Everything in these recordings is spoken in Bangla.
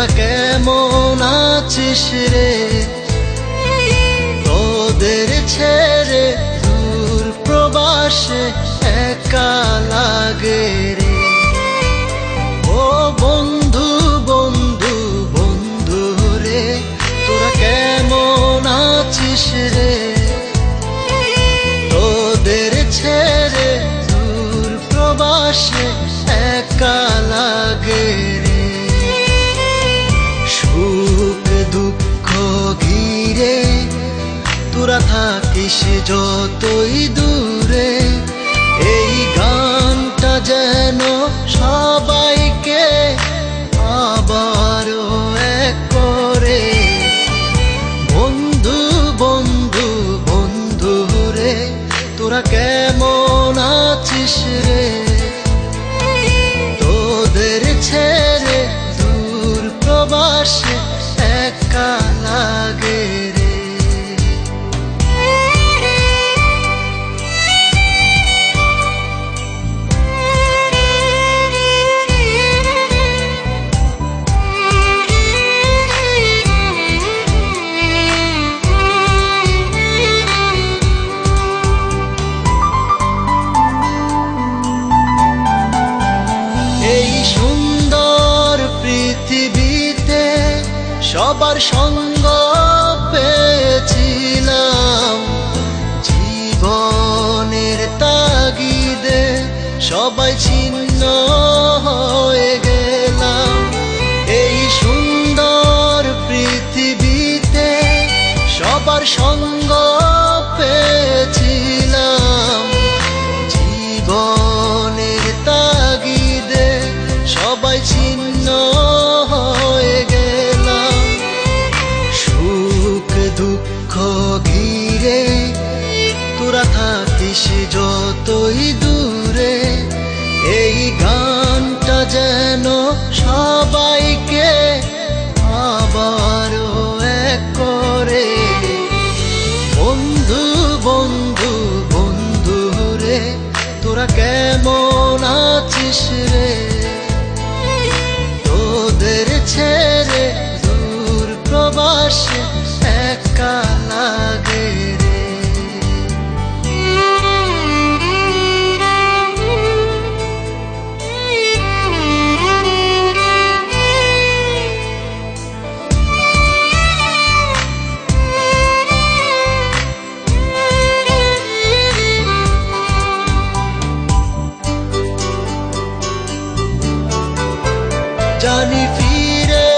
তোরা কেমন আছিস রে? তোদের ছেড়ে দূর প্রবাসে একা লাগে রে। ও বন্ধু বন্ধু বন্ধু রে, তোরা কেমন আছিস রে? তোদের ছেড়ে দূর প্রবাসে একা লাগে রে। সুখ দুঃখ ঘিরে তোরা থাকিস যতই দূরে, এই গানটা যেন সবাইকে আবারও এক করে। বন্ধু বন্ধু বন্ধু রে, তোরা কেমন আছিস রে? তোদের ছেড়ে দূর প্রবাসে একা লাগে রে। এই সুন্দর পৃথিবীতে সবার সঙ্গ পেয়েছিলাম, জীবনের তাগিদে সবাই ছিন্ন হয়ে গেলাম। এই সুন্দর পৃথিবীতে সবার সঙ্গ পেয়েছিলাম, জীবনের তাগিদে সবাই ছিন্ন হয়ে গেলাম। সুখ দুঃখ ঘিরে তোরা থাকিস যতই দূরে, এই গানটা যেন সবাইকে আবারও এক করে। বন্ধু বন্ধু বন্ধু রে, তোরা কেমন আছিস রে? তোদের ছেড়ে দূর প্রবাসে একা লাগে রে। জানি ফিরে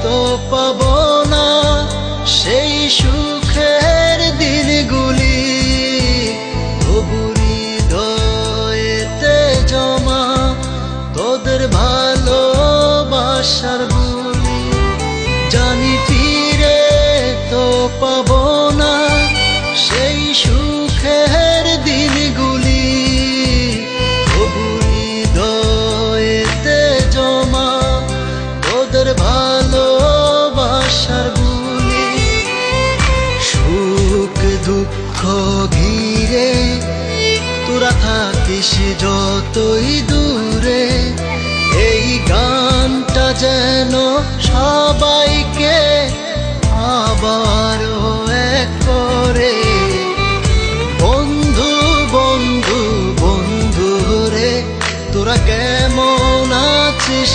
তো পাবো না সেই সুখের দিনগুলি, তবু হৃদয়েতে জমা তোদের ভালোবাসার বুলি। জানি ফিরে তো পাবো না সেই সুখের দিনগুলি, তবু হৃদয়েতে জমা তোদের ভালোবাসার বুলি। সুখ দুঃখ ঘিরে তোরা থাকিস যতই দূরে, এই গানটা যেন সবাইকে আবারও এক করে। বন্ধু বন্ধু বন্ধু রে, তোরা কেমন আছিস